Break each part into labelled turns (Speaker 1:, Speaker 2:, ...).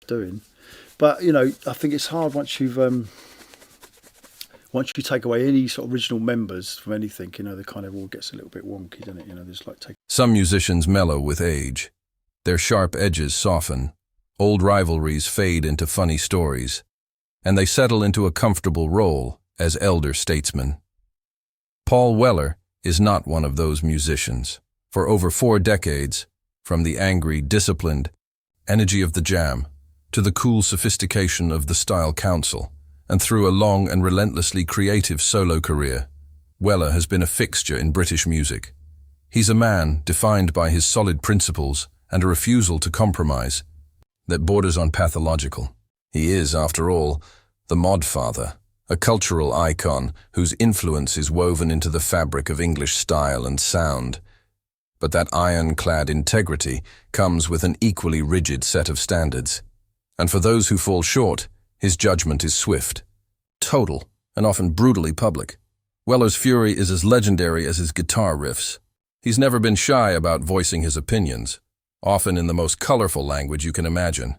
Speaker 1: doing. But I think it's hard once you take away any sort of original members from anything. The kind of all gets a little bit wonky, doesn't it? There's like
Speaker 2: Some musicians mellow with age. Their sharp edges soften. Old rivalries fade into funny stories, and they settle into a comfortable role as elder statesmen. Paul Weller is not one of those musicians. For over 4 decades, from the angry, disciplined energy of the jam to the cool sophistication of the Style Council, and through a long and relentlessly creative solo career, Weller has been a fixture in British music. He's a man defined by his solid principles and a refusal to compromise that borders on pathological. He is, after all, the Modfather, a cultural icon whose influence is woven into the fabric of English style and sound. But that ironclad integrity comes with an equally rigid set of standards. And for those who fall short, his judgment is swift, total, and often brutally public. Weller's fury is as legendary as his guitar riffs. He's never been shy about voicing his opinions, often in the most colorful language you can imagine.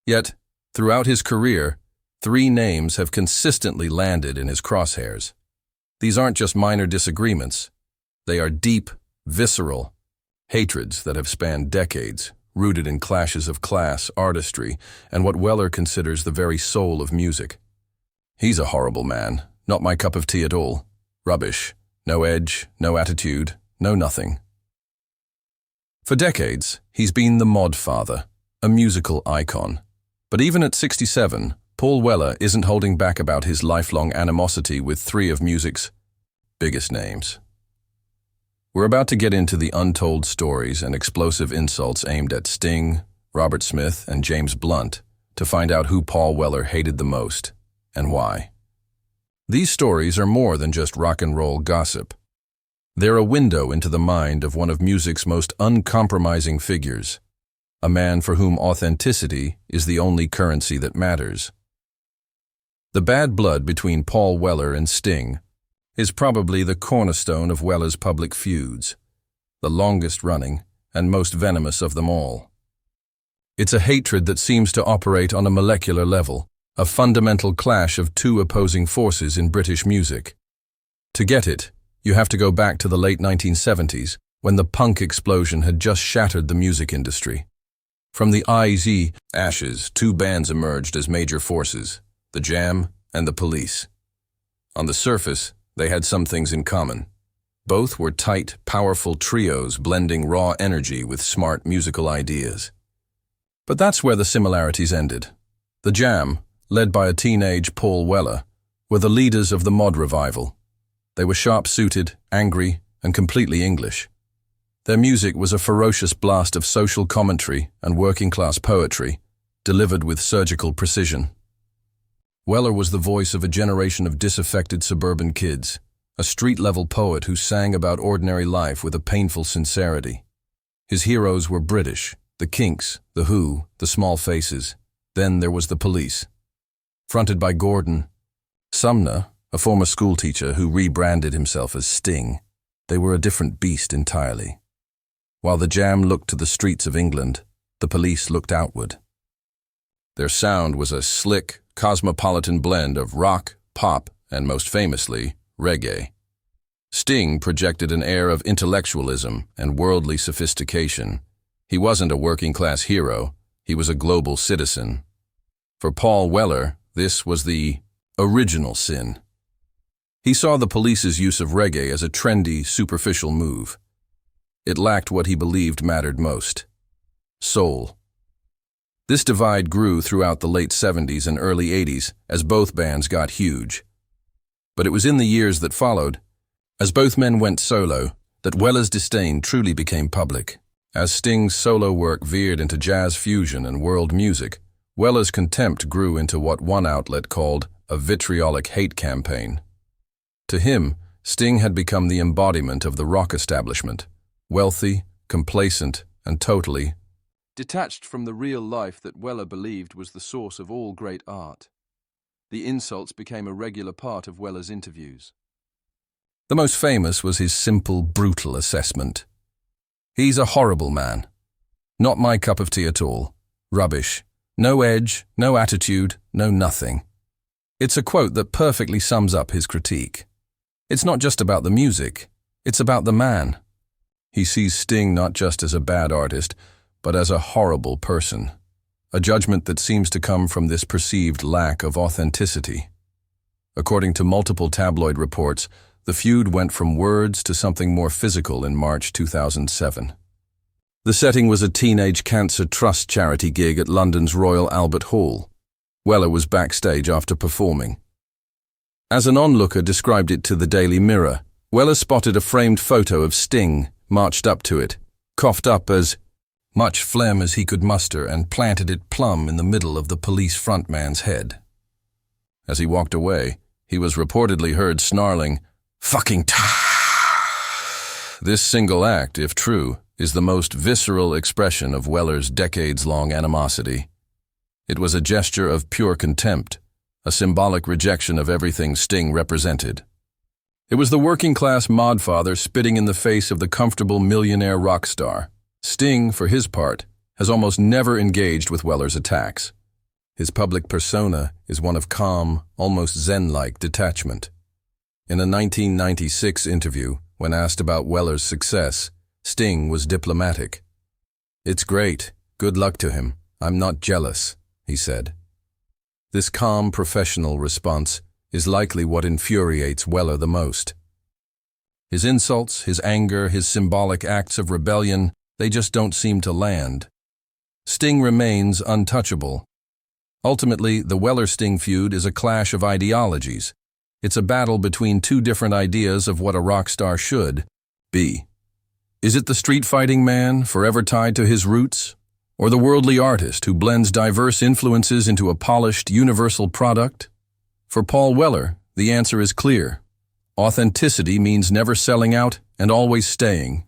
Speaker 2: Yet, throughout his career, 3 names have consistently landed in his crosshairs. These aren't just minor disagreements. They are deep, visceral hatreds that have spanned decades, rooted in clashes of class, artistry, and what Weller considers the very soul of music. He's a horrible man, not my cup of tea at all. Rubbish, no edge, no attitude, no nothing. For decades, he's been the Modfather, a musical icon. But even at 67, Paul Weller isn't holding back about his lifelong animosity with 3 of music's biggest names. We're about to get into the untold stories and explosive insults aimed at Sting, Robert Smith, and James Blunt to find out who Paul Weller hated the most and why. These stories are more than just rock and roll gossip. They're a window into the mind of one of music's most uncompromising figures, a man for whom authenticity is the only currency that matters. The bad blood between Paul Weller and Sting is probably the cornerstone of Weller's public feuds, the longest-running and most venomous of them all. It's a hatred that seems to operate on a molecular level, a fundamental clash of 2 opposing forces in British music. To get it, you have to go back to the late 1970s, when the punk explosion had just shattered the music industry. From the IZ ashes, 2 bands emerged as major forces, the Jam and the Police. On the surface, they had some things in common. Both were tight, powerful trios blending raw energy with smart musical ideas. But that's where the similarities ended. The Jam, led by a teenage Paul Weller, were the leaders of the mod revival. They were sharp-suited, angry, and completely English. Their music was a ferocious blast of social commentary and working-class poetry, delivered with surgical precision. Weller was the voice of a generation of disaffected suburban kids, a street-level poet who sang about ordinary life with a painful sincerity. His heroes were British, the Kinks, the Who, the Small Faces. Then there was the Police. Fronted by Gordon Sumner, a former schoolteacher who rebranded himself as Sting, they were a different beast entirely. While the Jam looked to the streets of England, the Police looked outward. Their sound was a slick, cosmopolitan blend of rock, pop, and most famously, reggae. Sting projected an air of intellectualism and worldly sophistication. He wasn't a working-class hero, he was a global citizen. For Paul Weller, this was the original sin. He saw the Police's use of reggae as a trendy, superficial move. It lacked what he believed mattered most: soul. This divide grew throughout the late 70s and early 80s as both bands got huge. But it was in the years that followed, as both men went solo, that Weller's disdain truly became public. As Sting's solo work veered into jazz fusion and world music, Weller's contempt grew into what one outlet called a vitriolic hate campaign. To him, Sting had become the embodiment of the rock establishment, wealthy, complacent, and totally detached from the real life that Weller believed was the source of all great art. The insults became a regular part of Weller's interviews. The most famous was his simple, brutal assessment. "He's a horrible man. Not my cup of tea at all. Rubbish. No edge, no attitude, no nothing. It's a quote that perfectly sums up his critique. It's not just about the music, it's about the man. He sees Sting not just as a bad artist, but as a horrible person. A judgment that seems to come from this perceived lack of authenticity. According to multiple tabloid reports, the feud went from words to something more physical in March 2007. The setting was a Teenage Cancer Trust charity gig at London's Royal Albert Hall. Weller was backstage after performing. As an onlooker described it to the Daily Mirror, Weller spotted a framed photo of Sting, marched up to it, coughed up as much phlegm as he could muster, and planted it plumb in the middle of the police frontman's head. As he walked away, he was reportedly heard snarling, "Fucking This single act, if true, is the most visceral expression of Weller's decades-long animosity. It was a gesture of pure contempt, a symbolic rejection of everything Sting represented. It was the working-class Modfather spitting in the face of the comfortable millionaire rock star. Sting, for his part, has almost never engaged with Weller's attacks. His public persona is one of calm, almost zen-like detachment. In a 1996 interview, when asked about Weller's success, Sting was diplomatic. "It's great. Good luck to him. I'm not jealous," he said. This calm, professional response is likely what infuriates Weller the most. His insults, his anger, his symbolic acts of rebellion, they just don't seem to land. Sting remains untouchable. Ultimately, the Weller-Sting feud is a clash of ideologies. It's a battle between two different ideas of what a rock star should be. Is it the street-fighting man, forever tied to his roots? Or the worldly artist who blends diverse influences into a polished, universal product? For Paul Weller, the answer is clear. Authenticity means never selling out and always staying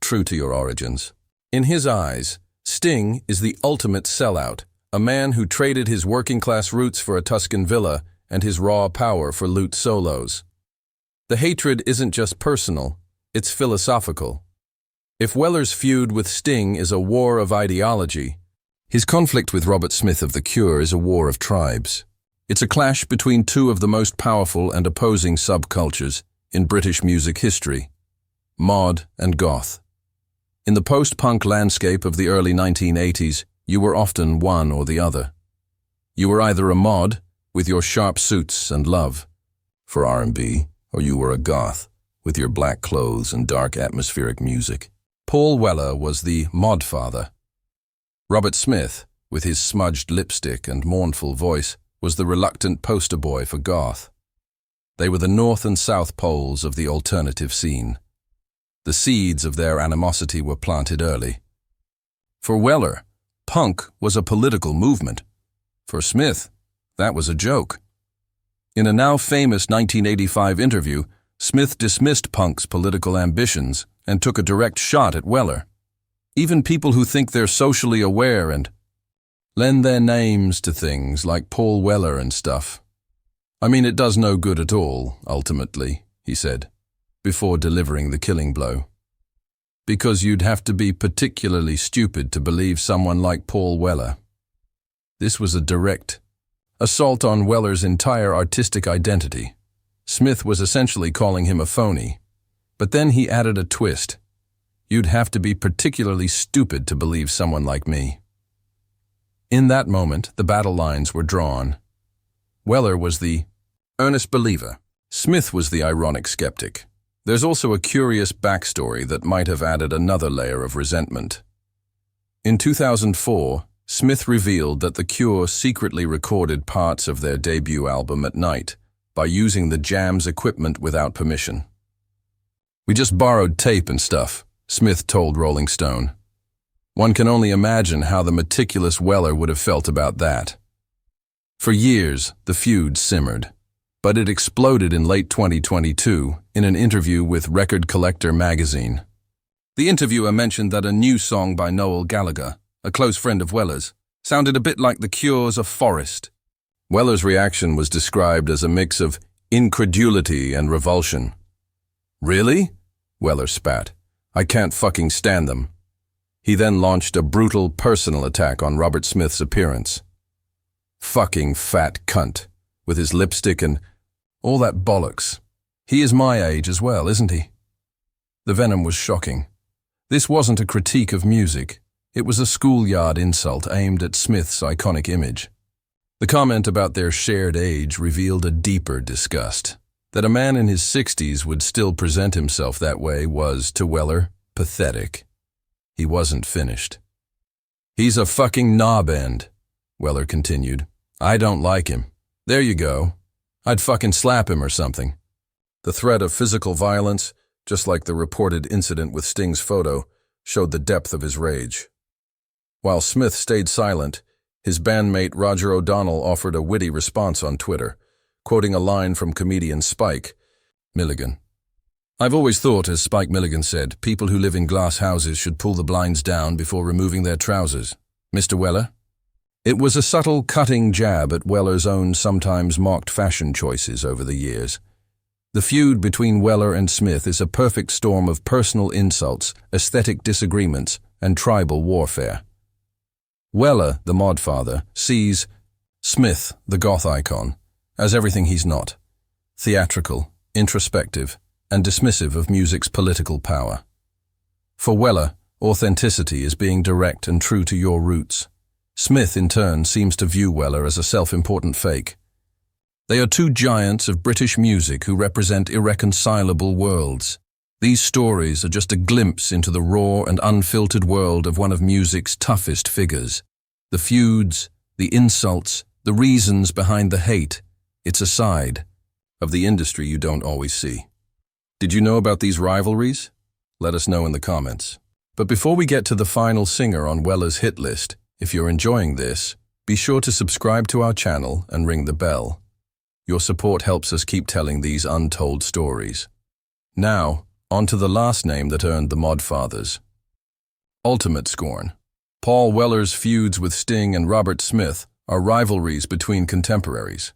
Speaker 2: true to your origins. In his eyes, Sting is the ultimate sellout, a man who traded his working-class roots for a Tuscan villa and his raw power for lute solos. The hatred isn't just personal, it's philosophical. If Weller's feud with Sting is a war of ideology, his conflict with Robert Smith of The Cure is a war of tribes. It's a clash between two of the most powerful and opposing subcultures in British music history, mod and goth. In the post-punk landscape of the early 1980s, you were often one or the other. You were either a mod, with your sharp suits and love for R&B, or you were a goth, with your black clothes and dark atmospheric music. Paul Weller was the Modfather. Robert Smith, with his smudged lipstick and mournful voice, was the reluctant poster boy for goth. They were the north and south poles of the alternative scene. The seeds of their animosity were planted early. For Weller, punk was a political movement. For Smith, that was a joke. In a now famous 1985 interview, Smith dismissed punk's political ambitions and took a direct shot at Weller. Even people who think they're socially aware and lend their names to things like Paul Weller and stuff. "I mean, it does no good at all, ultimately," he said, before delivering the killing blow. "Because you'd have to be particularly stupid to believe someone like Paul Weller." This was a direct assault on Weller's entire artistic identity. Smith was essentially calling him a phony. But then he added a twist. "You'd have to be particularly stupid to believe someone like me." In that moment, the battle lines were drawn. Weller was the earnest believer. Smith was the ironic skeptic. There's also a curious backstory that might have added another layer of resentment. In 2004, Smith revealed that The Cure secretly recorded parts of their debut album at night by using the Jam's equipment without permission. "We just borrowed tape and stuff," Smith told Rolling Stone. One can only imagine how the meticulous Weller would have felt about that. For years, the feud simmered, but it exploded in late 2022 in an interview with Record Collector magazine. The interviewer mentioned that a new song by Noel Gallagher, a close friend of Weller's, sounded a bit like The Cure's A Forest. Weller's reaction was described as a mix of incredulity and revulsion. "Really?" Weller spat. "I can't fucking stand them." He then launched a brutal personal attack on Robert Smith's appearance. Fucking fat cunt, with his lipstick and all that bollocks. He is my age as well, isn't he? The venom was shocking. This wasn't a critique of music. It was a schoolyard insult aimed at Smith's iconic image. The comment about their shared age revealed a deeper disgust. That a man in his 60s would still present himself that way was, to Weller, pathetic. He wasn't finished. "He's a fucking knob end," Weller continued. "I don't like him. There you go. I'd fucking slap him or something." The threat of physical violence, just like the reported incident with Sting's photo, showed the depth of his rage. While Smith stayed silent, his bandmate Roger O'Donnell offered a witty response on Twitter, quoting a line from comedian Spike Milligan. "I've always thought, as Spike Milligan said, people who live in glass houses should pull the blinds down before removing their trousers. Mr. Weller?" It was a subtle, cutting jab at Weller's own sometimes mocked fashion choices over the years. The feud between Weller and Smith is a perfect storm of personal insults, aesthetic disagreements, and tribal warfare. Weller, the Modfather, sees Smith, the goth icon, as everything he's not: theatrical, introspective, and dismissive of music's political power. For Weller, authenticity is being direct and true to your roots. Smith, in turn, seems to view Weller as a self-important fake. They are two giants of British music who represent irreconcilable worlds. These stories are just a glimpse into the raw and unfiltered world of one of music's toughest figures. The feuds, the insults, the reasons behind the hate. It's a side of the industry you don't always see. Did you know about these rivalries? Let us know in the comments. But before we get to the final singer on Weller's hit list, if you're enjoying this, be sure to subscribe to our channel and ring the bell. Your support helps us keep telling these untold stories. Now, on to the last name that earned the Modfathers. Ultimate scorn. Paul Weller's feuds with Sting and Robert Smith are rivalries between contemporaries.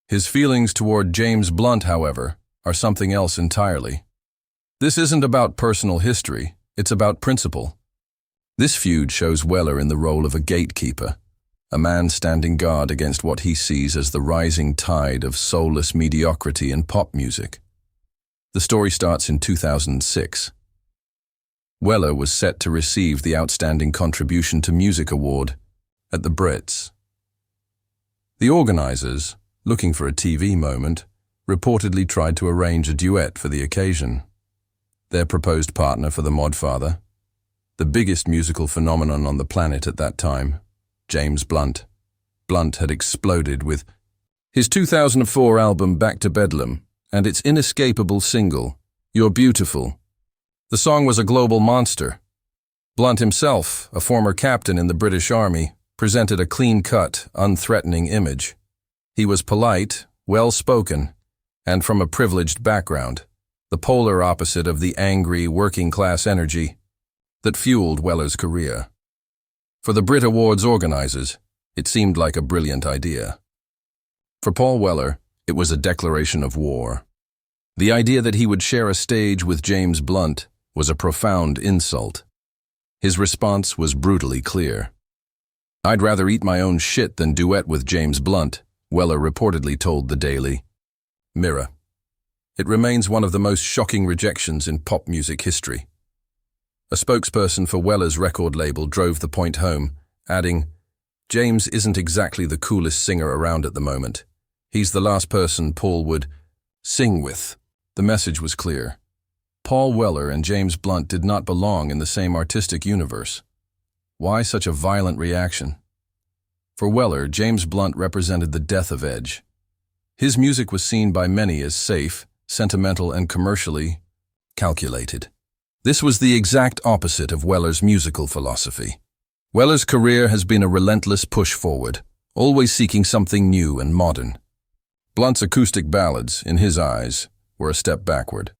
Speaker 2: His feelings toward James Blunt, however, are something else entirely. This isn't about personal history, it's about principle. This feud shows Weller in the role of a gatekeeper, a man standing guard against what he sees as the rising tide of soulless mediocrity in pop music. The story starts in 2006. Weller was set to receive the Outstanding Contribution to Music Award at the Brits. The organizers, looking for a TV moment, reportedly tried to arrange a duet for the occasion. Their proposed partner for the Modfather, the biggest musical phenomenon on the planet at that time, James Blunt. Blunt had exploded with his 2004 album Back to Bedlam and its inescapable single, You're Beautiful. The song was a global monster. Blunt himself, a former captain in the British Army, presented a clean-cut, unthreatening image. He was polite, well-spoken, and from a privileged background, the polar opposite of the angry, working-class energy that fueled Weller's career. For the Brit Awards organizers, it seemed like a brilliant idea. For Paul Weller, it was a declaration of war. The idea that he would share a stage with James Blunt was a profound insult. His response was brutally clear. "I'd rather eat my own shit than duet with James Blunt," Weller reportedly told the Daily Mirror. It remains one of the most shocking rejections in pop music history. A spokesperson for Weller's record label drove the point home, adding, "James isn't exactly the coolest singer around at the moment. He's the last person Paul would sing with." The message was clear. Paul Weller and James Blunt did not belong in the same artistic universe. Why such a violent reaction? For Weller, James Blunt represented the death of edge. His music was seen by many as safe, sentimental, and commercially calculated. This was the exact opposite of Weller's musical philosophy. Weller's career has been a relentless push forward, always seeking something new and modern. Blunt's acoustic ballads, in his eyes, were a step backward.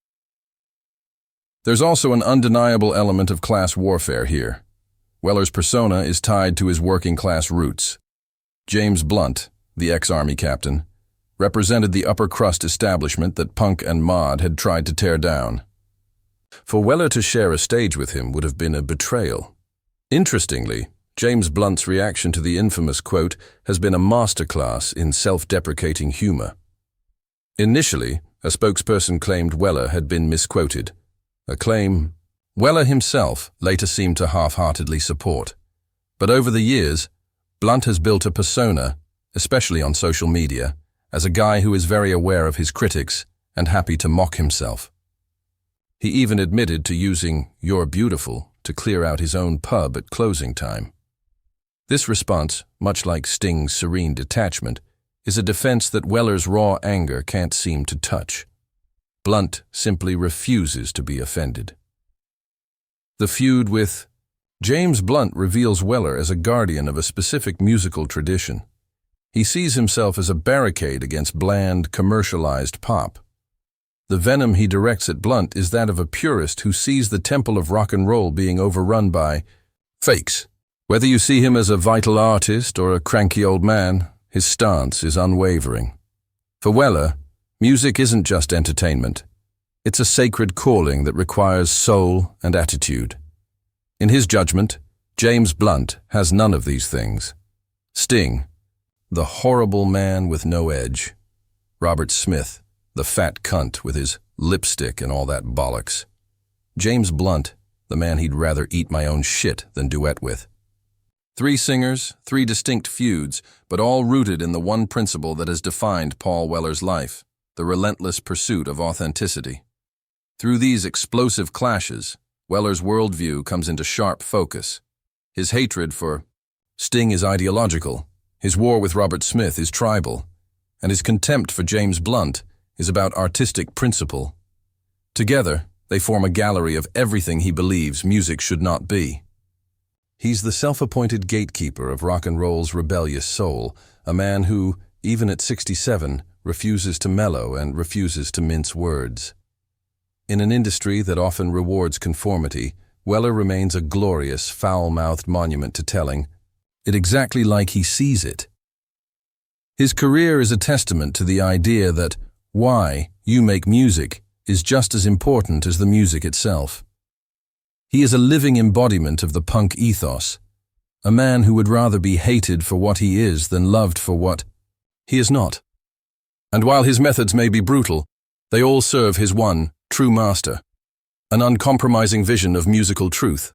Speaker 2: There's also an undeniable element of class warfare here. Weller's persona is tied to his working-class roots. James Blunt, the ex-Army captain, represented the upper-crust establishment that punk and mod had tried to tear down. For Weller to share a stage with him would have been a betrayal. Interestingly, James Blunt's reaction to the infamous quote has been a masterclass in self-deprecating humor. Initially, a spokesperson claimed Weller had been misquoted, a claim Weller himself later seemed to half-heartedly support. But over the years, Blunt has built a persona, especially on social media, as a guy who is very aware of his critics and happy to mock himself. He even admitted to using "You're beautiful" to clear out his own pub at closing time. This response, much like Sting's serene detachment, is a defense that Weller's raw anger can't seem to touch. Blunt simply refuses to be offended. The feud with James Blunt reveals Weller as a guardian of a specific musical tradition. He sees himself as a barricade against bland, commercialized pop. The venom he directs at Blunt is that of a purist who sees the temple of rock and roll being overrun by fakes. Whether you see him as a vital artist or a cranky old man, his stance is unwavering. For Weller, music isn't just entertainment. It's a sacred calling that requires soul and attitude. In his judgment, James Blunt has none of these things. Sting, the horrible man with no edge. Robert Smith, the fat cunt with his lipstick and all that bollocks. James Blunt, the man he'd rather eat my own shit than duet with. 3 singers, 3 distinct feuds, but all rooted in the one principle that has defined Paul Weller's life, the relentless pursuit of authenticity. Through these explosive clashes, Weller's worldview comes into sharp focus. His hatred for Sting is ideological, his war with Robert Smith is tribal, and his contempt for James Blunt is about artistic principle. Together, they form a gallery of everything he believes music should not be. He's the self-appointed gatekeeper of rock and roll's rebellious soul, a man who, even at 67, refuses to mellow and refuses to mince words. In an industry that often rewards conformity, Weller remains a glorious, foul-mouthed monument to telling it exactly like he sees it. His career is a testament to the idea that why you make music is just as important as the music itself. He is a living embodiment of the punk ethos, a man who would rather be hated for what he is than loved for what he is not. And while his methods may be brutal, they all serve his one true master, an uncompromising vision of musical truth.